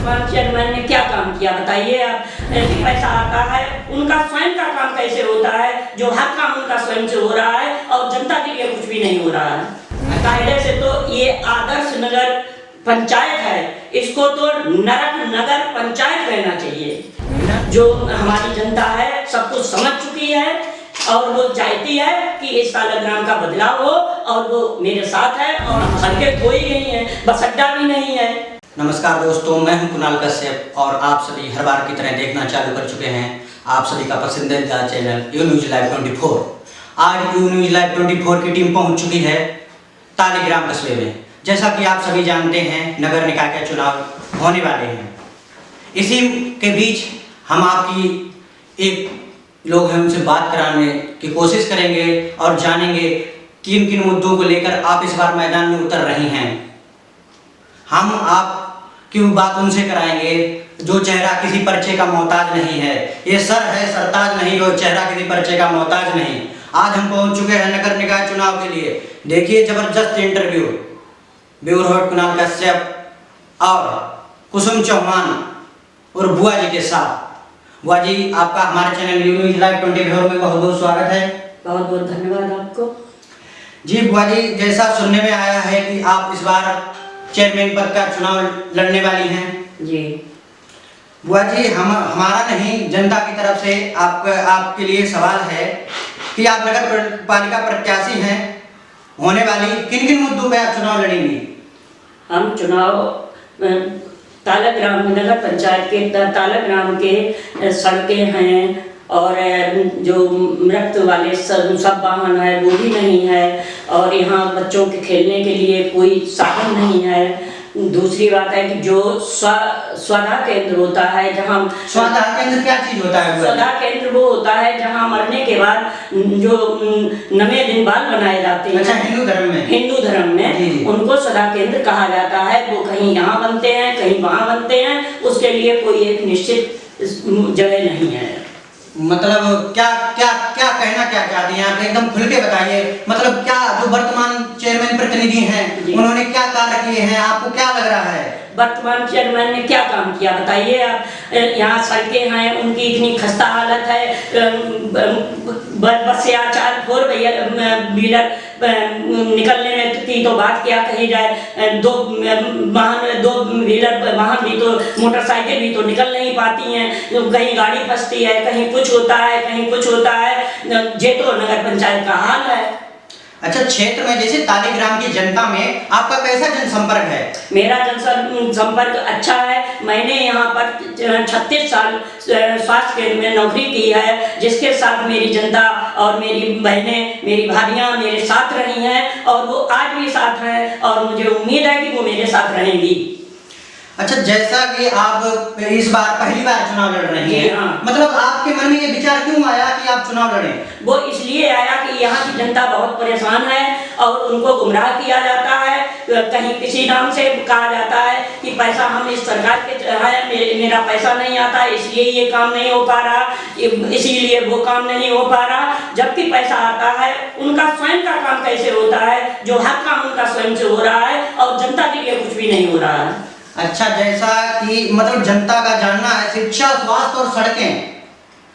वर्तमान चेयरमैन ने क्या काम किया बताइए आप। पैसा आता है उनका स्वयं का काम कैसे होता है, जो हर काम उनका स्वयं से हो रहा है और जनता के लिए कुछ भी नहीं हो रहा है। कायदे से तो ये आदर्श नगर पंचायत है, इसको तो नरक नगर पंचायत कहना चाहिए। जो हमारी जनता है सब कुछ समझ चुकी है और वो चाहती है कि इस सालग्राम का बदलाव हो और वो मेरे साथ है और सड़कें धोई गई हैं, बस अड्डा भी नहीं है। नमस्कार दोस्तों, मैं हूं कुणाल कश्यप और आप सभी हर बार की तरह देखना चालू कर चुके हैं आप सभी का पसंदीदा चैनल यू न्यूज लाइव 24। आज यू न्यूज लाइव 24 की टीम पहुंच चुकी है तालीग्राम कस्बे में। जैसा कि आप सभी जानते हैं नगर निकाय के चुनाव होने वाले हैं। इसी के बीच हम आपकी एक लोग हैं उनसे बात कराने की कोशिश करेंगे और जानेंगे किन किन मुद्दों को लेकर आप इस बार मैदान में उतर रही हैं। हम आपकी बात उनसे कराएंगे जो चेहरा किसी परिचय का मोहताज नहीं है। ये सर है सरताज नहीं, और चेहरा किसी परिचय का मोहताज नहीं। आज हम पहुंच चुके हैं नगर निकाय चुनाव के लिए। देखिए जबरदस्त interview bureau head Kunal Kashyap और कुसुम चौहान और बुआ जी के साथ। बुआ जी, आपका हमारे चैनल यू न्यूज लाइव 24 में बहुत बहुत स्वागत है। बहुत बहुत धन्यवाद आपको। जी बुआ जी, जैसा सुनने में आया है कि आप इस बार चेयरमैन पद का चुनाव लड़ने वाली हैं। जी बुआ जी, हमारा नहीं जनता की तरफ से आपके लिए सवाल है कि आप नगर पालिका प्रत्याशी हैं होने वाली, किन किन मुद्दों पे आप चुनाव लड़ेंगी? हम चुनाव तालाग्राम नगर पंचायत के तालाग्राम के सड़कें हैं और जो मृत वाले सब वाहन है वो भी नहीं है और यहाँ बच्चों के खेलने के लिए कोई साधन नहीं है। दूसरी बात है कि जो स्वाधा केंद्र होता है, जहाँ स्वाधा केंद्र क्या चीज होता है? स्वाधा केंद्र वो होता है जहाँ मरने के बाद जो नवे दिन बाल बनाए जाते हैं। अच्छा, हिंदू धर्म में उनको स्वाधा केंद्र कहा जाता है। वो कहीं यहाँ बनते हैं कहीं वहाँ बनते हैं, उसके लिए कोई एक निश्चित जगह नहीं है। मतलब क्या क्या क्या कहना क्या चाहती हैं आप? एकदम खुल के बताइए। मतलब क्या जो वर्तमान चेयरमैन प्रतिनिधि हैं उन्होंने क्या कार्य किए हैं, आपको क्या लग रहा है? वर्तमान चेयरमैन ने क्या काम किया बताइए आप। यहाँ सड़कें हैं उनकी इतनी खस्ता हालत है, बस या 4 व्हीलर निकलने में की तो बात क्या कही जाए, 2 व्हीलर वाहन भी तो मोटरसाइकिल भी तो निकल नहीं पाती हैं। कहीं गाड़ी फंसती है, कहीं कुछ होता है कहीं कुछ होता है। ये तो नगर पंचायत का हाल है। अच्छा, क्षेत्र में जैसे तालीग्राम की जनता में आपका कैसा जनसंपर्क है? मेरा जनसंपर्क अच्छा है। मैंने यहाँ पर 36 साल स्वास्थ्य केंद्र में नौकरी की है, जिसके साथ मेरी जनता और मेरी बहनें मेरी भाभियाँ मेरे साथ रही हैं और वो आज भी साथ हैं और मुझे उम्मीद है कि वो मेरे साथ रहेंगी। अच्छा, जैसा कि आप इस बार पहली बार चुनाव लड़ रहे हैं, हाँ। मतलब आपके मन में ये विचार क्यों आया कि आप चुनाव लड़ें? वो इसलिए आया कि यहाँ की जनता बहुत परेशान है और उनको गुमराह किया जाता है। कहीं किसी नाम से कहा जाता है कि पैसा हम इस सरकार के है, मेरा पैसा नहीं आता इसलिए ये काम नहीं हो पा रहा, इसीलिए वो काम नहीं हो पा रहा। जबकि पैसा आता है उनका स्वयं का काम कैसे होता है, जो हर काम उनका स्वयं से हो रहा है और जनता के लिए कुछ भी नहीं हो रहा है। अच्छा, जैसा कि मतलब जनता का जानना है शिक्षा, स्वास्थ्य और सड़कें,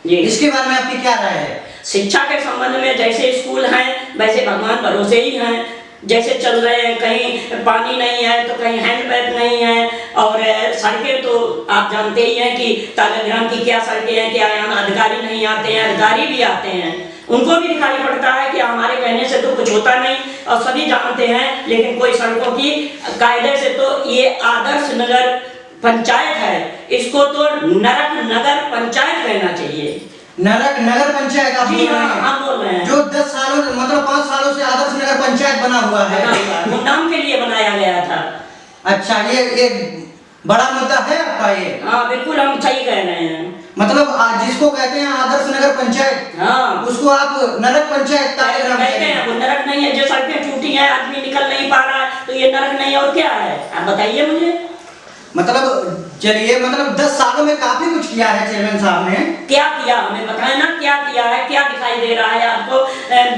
इसके बारे में आपकी क्या राय है? शिक्षा के संबंध में जैसे स्कूल हैं वैसे भगवान भरोसे ही हैं, जैसे चल रहे हैं। कहीं पानी नहीं है तो कहीं हैंडपैप नहीं है और सड़कें तो आप जानते ही हैं कि तालाग्राम की क्या सड़कें हैं, क्या यहाँ अधिकारी नहीं आते हैं, अधिकारी भी आते हैं उनको भी दिखाई पड़ता है कि हमारे कहने से तो कुछ होता नहीं और सभी जानते हैं, लेकिन कोई सड़कों की कायदे से तो ये आदर्श नगर पंचायत है, इसको तो नरक नगर पंचायत कहना चाहिए। नरक नगर पंचायत आप जी हाँ, हम बोल रहे हैं। जो 10 सालों मतलब 5 सालों से आदर्श नगर पंचायत बना हुआ है, वो नाम के लिए बनाया गया था। अच्छा, ये बड़ा मुद्दा है आपका ये? हाँ बिल्कुल, हम सही कह रहे हैं। मतलब जिसको कहते हैं आदर्श नगर पंचायत, हाँ, उसको आप नरक पंचायत कहते हैं। वो नरक नहीं है, जो सड़कें टूटी हैं आदमी निकल नहीं पा रहा है तो ये नरक नहीं और क्या है, आप बताइए मुझे। मतलब चलिए, मतलब 10 सालों में काफी कुछ किया है चेयरमैन साहब ने। क्या किया हमें बताएं ना, क्या किया है, क्या दिखाई दे रहा है आपको?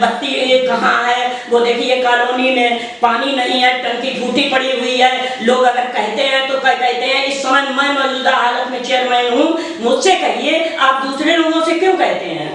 बत्ती ये कहाँ है? वो देखिए कॉलोनी में पानी नहीं है, टंकी टूटी पड़ी हुई है। लोग अगर कहते हैं तो कहते हैं इस समय मैं मौजूदा हालत में चेयरमैन हूँ, मुझसे कहिए, आप दूसरे लोगों से क्यों कहते हैं?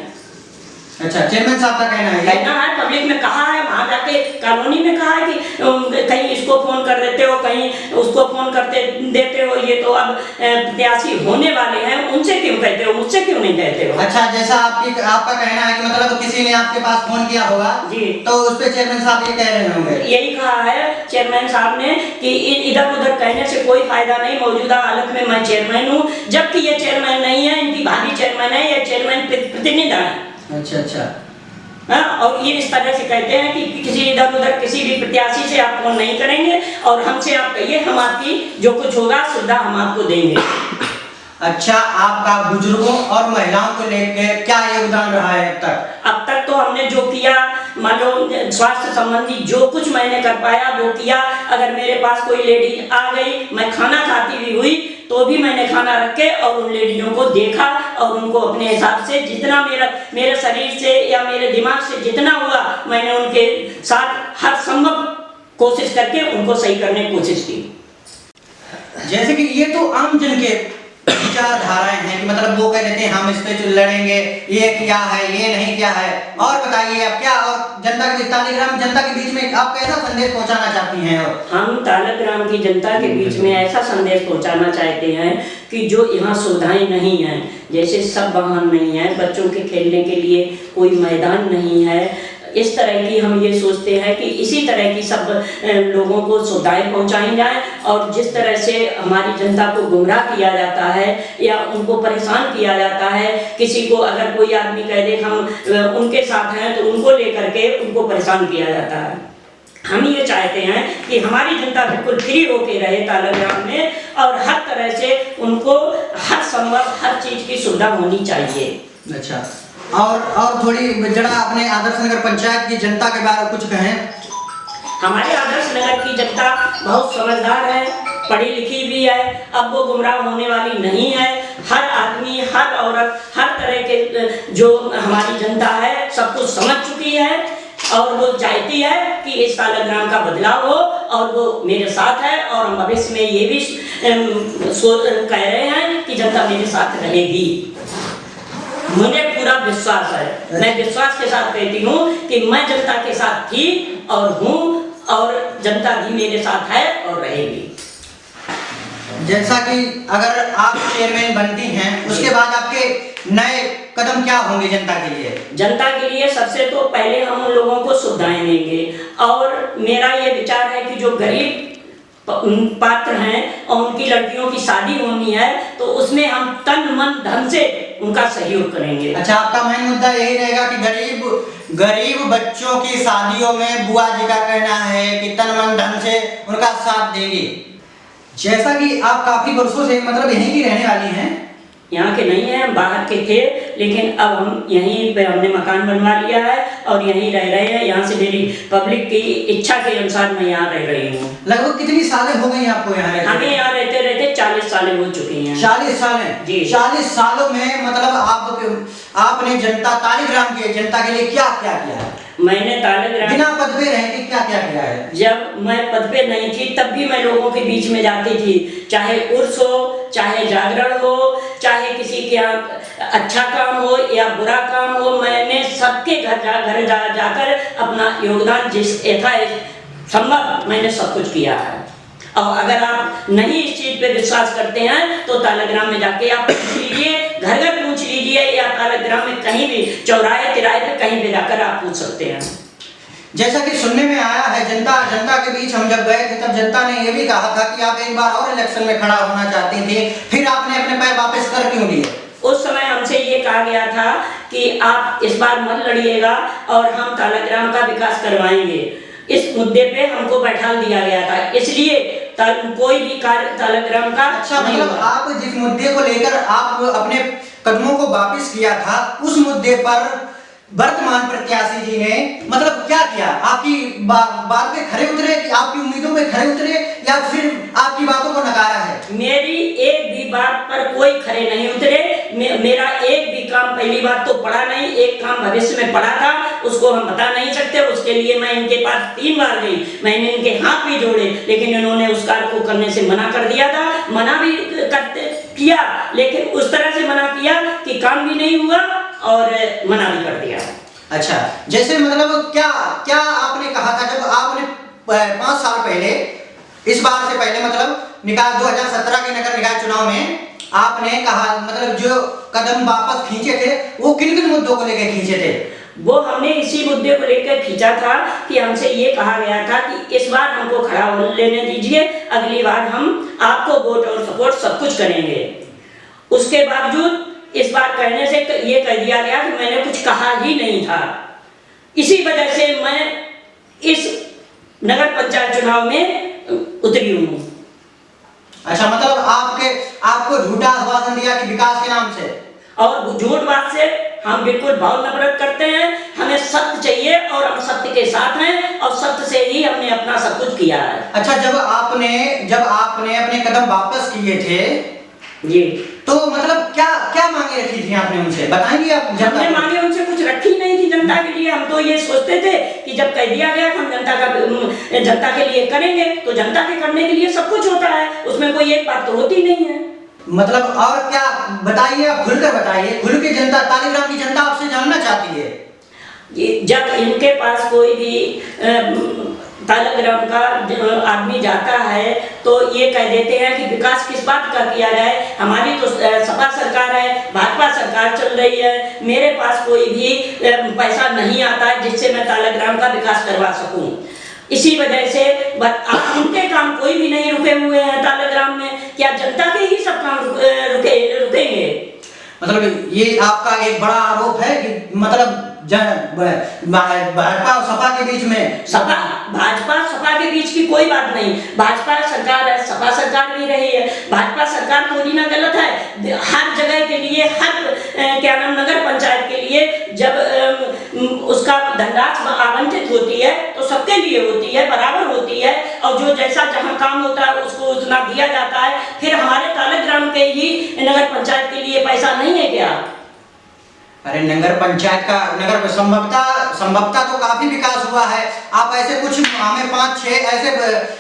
अच्छा, चेयरमैन साहब का कहना है पब्लिक में कहा है, वहां जाके कॉलोनी में कहा है कि कहीं इसको फोन कर देते हो, कहीं उसको फोन करते देते हो, ये तो अब प्रत्याशी होने वाले हैं, उनसे क्यों कहते हो, मुझसे क्यों नहीं कहते हो? अच्छा, जैसा आपका कहना है कि मतलब किसी ने आपके पास फोन किया होगा जी, तो उस पे चेयरमैन साहब ये कह रहे होंगे, यही कहा है चेयरमैन साहब ने कि इधर उधर कहने से कोई फायदा नहीं, मौजूदा हालत में मैं चेयरमैन हूँ, जबकि ये चेयरमैन नहीं है, इनकी भाभी चेयरमैन है, ये चेयरमैन प्रतिनिधि है। अच्छा अच्छा। हाँ, और ये इस तरह से कहते हैं कि किसी इधर उधर किसी भी प्रत्याशी से आप फोन नहीं करेंगे और हमसे आप कहिए, हम आपकी जो कुछ होगा सुविधा हम आपको देंगे। अच्छा, आपका बुजुर्गों और महिलाओं को लेकर क्या योगदान रहा है अब तक? अब तक तो हमने जो किया, मान लो स्वास्थ्य संबंधी जो कुछ मैंने कर पाया वो किया। अगर मेरे पास कोई लेडीज आ गई, मैं खाना खाती भी हुई तो भी मैंने खाना रखे और उन लेडीजों को देखा और उनको अपने हिसाब से जितना मेरे शरीर से या मेरे दिमाग से जितना हुआ, मैंने उनके साथ हर संभव कोशिश करके उनको सही करने की कोशिश की। जैसे कि ये तो आम जन के विचारधाराएं हैं कि मतलब वो कह देते हैं हम इस पे लड़ेंगे, ये क्या है, ये नहीं क्या है। और बताइए अब क्या, और जनता के तालिग्राम जनता के बीच में आप कैसा संदेश पहुंचाना चाहती हैं? और हम तालिग्राम की जनता के बीच में ऐसा संदेश पहुंचाना चाहते हैं कि जो यहाँ सुविधाएं नहीं हैं, जैसे सब वाहन नहीं है, बच्चों के खेलने के लिए कोई मैदान नहीं है, इस तरह की हम ये सोचते हैं कि इसी तरह की सब लोगों को सुविधाएं पहुंचाई जाए। और जिस तरह से हमारी जनता को गुमराह किया जाता है या उनको परेशान किया जाता है, किसी को अगर कोई आदमी कह दे हम उनके साथ हैं तो उनको लेकर के उनको परेशान किया जाता है। हम ये चाहते हैं कि हमारी जनता बिल्कुल फ्री होके रहे तालिग्राम में और हर तरह से उनको हर संभव हर चीज की सुविधा होनी चाहिए। अच्छा, और थोड़ी जरा अपने आदर्श नगर पंचायत की जनता के बारे में कुछ कहें। हमारे आदर्श नगर की जनता बहुत समझदार है, पढ़ी लिखी भी है, अब वो गुमराह होने वाली नहीं है। हर आदमी, हर औरत, हर तरह के जो हमारी जनता है सब कुछ समझ चुकी है और वो चाहती है कि इस तालिग्राम का बदलाव हो और वो मेरे साथ है। और हम भविष्य में ये भी कह रहे हैं कि जनता मेरे साथ रहेगी। मुझे पूरा विश्वास है, मैं विश्वास के साथ कहती हूँ कि मैं जनता के साथ थी और हूँ और जनता भी मेरे साथ है और रहेगी। जैसा कि अगर आप चेयरमैन बनती हैं उसके बाद आपके नए कदम क्या होंगे जनता के लिए? जनता के लिए सबसे तो पहले हम उन लोगों को सुविधाएं देंगे और मेरा ये विचार है कि जो गरीब पात्र हैं और उनकी लड़कियों की शादी होनी है तो उसमें हम तन मन धन से उनका सहयोग करेंगे। अच्छा, आपका मेन मुद्दा यही रहेगा कि गरीब बच्चों की शादियों में बुआ जी का कहना है कि तन मन धन से उनका साथ देंगे। जैसा कि आप काफी वर्षों से मतलब यहीं की रहने वाली हैं। यहाँ के नहीं हैं, बाहर के थे, लेकिन अब हम यहीं पे हमने मकान बनवा लिया है और यहीं रह रहे हैं। यहाँ से मेरी पब्लिक की इच्छा के अनुसार मैं यहाँ रह रही हूँ। लगभग कितनी सालें हो गई आपको यहाँ रहते? हमें यहाँ रहते रहते 40 सालें हो चुकी हैं। 40 सालें जी। 40 सालों में मतलब आपने तालिग्राम की जनता के लिए क्या क्या किया है? मैंने तालिग्राम बिना पद पे रह के क्या क्या किया है? जब मैं पद पे नहीं थी तब भी मैं लोगों के बीच में जाती थी, चाहे उर्स हो, चाहे जागरण हो, चाहे किसी के यहाँ अच्छा काम हो या बुरा काम हो, मैंने सबके घर जाकर अपना योगदान जिस यथा संभव मैंने सब कुछ किया है। और अगर आप नहीं इस चीज पे विश्वास करते हैं तो तालिग्राम में जाके आप पूछ लीजिए, घर घर पूछ लीजिए या तालिग्राम में कहीं भी चौराहे तिराहे पे कहीं भी जाकर आप पूछ सकते हैं। जैसा कि सुनने में आया है जनता के बीच हम जब गए थे तब जनता ने यह भी कहा था कि आप एक बार और इलेक्शन में खड़ा होना चाहती थी, फिर आपने अपने पैर वापस कर क्यों लिए? उस समय हमसे ये कहा गया था कि आप इस बार मत लड़िएगा और हम तालिग्राम का विकास करवाएंगे। इस मुद्दे पे हमको बैठा दिया गया था, इसलिए कोई भी कार्य तालिग्राम का अच्छा, मतलब आप जिस मुद्दे को लेकर आप अपने कदमों को वापस किया था उस मुद्दे पर वर्तमान प्रत्याशी जी ने मतलब क्या किया? आपकी बात पे खरे उतरे कि आपकी उम्मीदों पे खरे उतरे या फिर आपकी बातों को नकारा है? मेरी एक भी बात पर कोई खरे नहीं उतरे। मेरा एक भी काम, पहली बात तो पढ़ा नहीं, एक काम भविष्य में पढ़ा था उसको हम बता नहीं सकते। उसके लिए मैं इनके पास 3 बार गई, मैंने इनके हाथ भी जोड़े, लेकिन इन्होंने उस कार्य को करने से मना कर दिया था। मना भी किया, लेकिन उस तरह से मना किया कि काम भी नहीं हुआ और मना भी कर दिया। अच्छा, जैसे मतलब क्या क्या आपने कहा था जब आपने 5 साल पहले, इस बार से पहले मतलब निकाय 2017 के नगर निकाय चुनाव में आपने कहा मतलब जो कदम वापस खींचे थे वो किन किन मुद्दों को लेकर खींचे थे? वो हमने इसी मुद्दे को लेकर खींचा था कि हमसे ये कहा गया था कि इस बार हमको खड़ा हो लेने दीजिए, अगली बार हम आपको वोट और सपोर्ट सब कुछ करेंगे। उसके बावजूद इस बार कहने से ये कह दिया गया कि मैंने कुछ कहा ही नहीं था। इसी वजह से मैं इस नगर पंचायत चुनाव में उतरी हूँ। अच्छा, मतलब आपको झूठा आश्वासन दिया कि विकास के नाम से, और झूठ बात से हम बिल्कुल भाव नफरत करते हैं। हमें सत्य चाहिए और हम सत्य के साथ हैं और सत्य से ही हमने अपना सब कुछ किया है। अच्छा, जब आपने अपने कदम वापस किए थे जी, तो मतलब क्या मांगे रखी थी आपने उनसे, बताएंगे आप? हमने मांगे उनसे कुछ रखी नहीं थी जनता के लिए। हम तो ये सोचते थे कि जब कह दिया गया कि हम जनता के लिए करेंगे तो जनता के करने के लिए सब कुछ होता है, उसमें कोई एक बात तो होती नहीं है। मतलब और क्या बताइए, आप खुलकर बताइए, खुल के जनता, तालीग्राम की जनता आपसे जानना चाहती है। जब इनके पास कोई भी तालीग्राम का आदमी जाता है तो ये कह देते हैं कि विकास किस बात का किया जाए, हमारी तो सपा सरकार है, भाजपा सरकार चल रही है, मेरे पास कोई भी पैसा नहीं आता है जिससे मैं तालीग्राम का विकास करवा सकूं। इसी वजह से उनके काम कोई भी नहीं रुके हुए हैं तालीग्राम में, क्या जनता के ही सब काम रुकेंगे? मतलब ये आपका एक बड़ा आरोप है कि मतलब भाजपा और सपा के बीच में, भाजपा सपा के बीच की कोई बात नहीं। भाजपा सरकार है, सपा सरकार भी रही है, भाजपा सरकार थोड़ी ना गलत है। हर जगह के लिए, हर क्या नाम नगर पंचायत के लिए जब उसका धनराशि आवंटित होती है तो सबके लिए होती है, बराबर होती है, और जो जैसा जहाँ काम होता है उसको उतना दिया जाता है। फिर हमारे तालीग्राम के ही नगर पंचायत के लिए पैसा नहीं है क्या? अरे नगर पंचायत का नगर संभवतः तो काफी विकास हुआ है। आप ऐसे कुछ हमें 5-6 ऐसे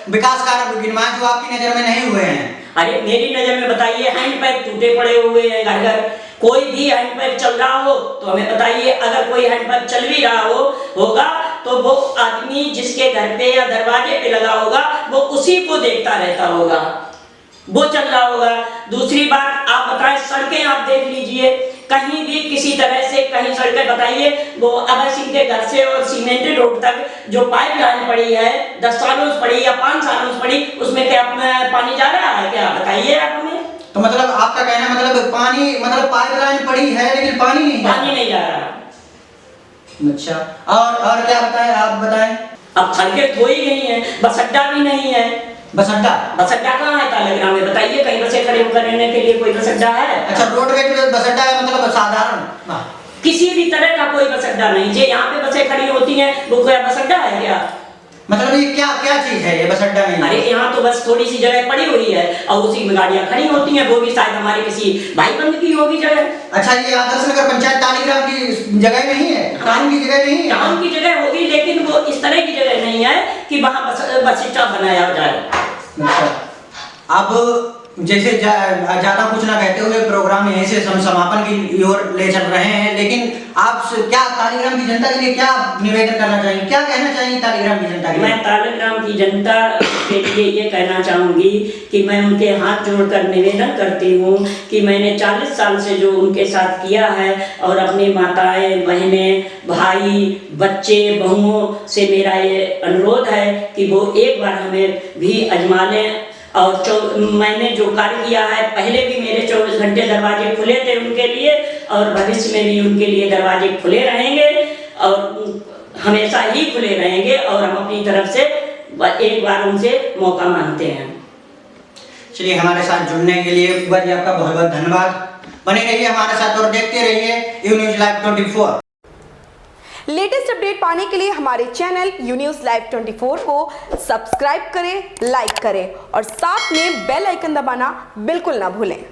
विकास कार्य गिनवाएं जो आपकी नजर में नहीं हुए हैं। अरे मेरी नजर में बताइए, हैंडपैप टूटे पड़े हुए हैं घर घर। कोई भी हैंडपैप चल रहा हो तो हमें बताइए। अगर कोई हैंडपैप चल भी रहा होगा तो वो आदमी जिसके घर पे या दरवाजे पे लगा होगा वो उसी को देखता रहता होगा, वो चल रहा होगा। दूसरी बात आप बताएं, सड़कें आप देख लीजिए, कहीं भी किसी तरह से कहीं सड़कें बताइए, वो अभय सिंह के घर से और सीमेंटेड रोड तक जो पाइपलाइन पड़ी है 10 सालों से पड़ी या 5 सालों से पड़ी, उसमें क्या पानी जा रहा है क्या? बताइए आप हमें। तो मतलब आपका कहना मतलब पानी, मतलब पाइपलाइन पड़ी है लेकिन पानी नहीं जा रहा। अच्छा, और क्या बताएं, आप बताएं। अब सड़कें धोई गई हैं, बस अड्डा भी नहीं है। बस अड्डा कहाँ है तालीग्राम में? बताइए, कहीं बसें खड़े करने के लिए कोई बस अड्डा है? अच्छा, रोड गेट पे बस अड्डा है, मतलब साधारण किसी भी तरह का कोई बस अड्डा नहीं। जो यहाँ पे बसें खड़ी होती हैं वो क्या बस अड्डा है क्या? मतलब ये क्या चीज है ये बस अड्डा में? अरे यहाँ तो बस थोड़ी सी जगह पड़ी हुई है और उसी में गाड़ियाँ खड़ी होती हैं, वो भी शायद हमारे किसी भाई बंद की होगी जगह। अच्छा, ये आदर्श नगर पंचायत तालीग्राम की जगह नहीं है, टाउन की जगह नहीं है? टाउन की जगह होगी लेकिन वो इस तरह की जगह नहीं है कि वहाँ बस स्टॉप बनाया जाए। अच्छा, अब जैसे ज्यादा कुछ ना कहते हुए प्रोग्राम यहीं से समापन की ओर ले चल रहे हैं, लेकिन आप क्या तालीग्राम की जनता के लिए क्या निवेदन करना चाहिए, क्या कहना चाहिए तालीग्राम की जनता के लिए? मैं तालीग्राम की जनता के लिए ये कहना चाहूँगी कि मैं उनके हाथ जोड़कर निवेदन करती हूँ कि मैंने 40 साल से जो उनके साथ किया है और अपनी माताएं, बहनें, भाई, बच्चे, बहुओं से मेरा ये अनुरोध है कि वो एक बार हमें भी आजमा लें। और मैंने जो कार्य किया है, पहले भी मेरे 24 घंटे दरवाजे खुले थे उनके लिए और भविष्य में भी उनके लिए दरवाजे खुले रहेंगे और हमेशा ही खुले रहेंगे, और हम अपनी तरफ से एक बार उनसे मौका मांगते हैं। चलिए, हमारे साथ जुड़ने के लिए बुआ जी आपका बहुत बहुत धन्यवाद। बने रहिए हमारे साथ और देखते रहिए you news live 24। Latest update पाने के लिए हमारे चैनल यू न्यूज़ लाइव 24 को सब्सक्राइब करें, लाइक करें और साथ में बेल आइकन दबाना बिल्कुल ना भूलें।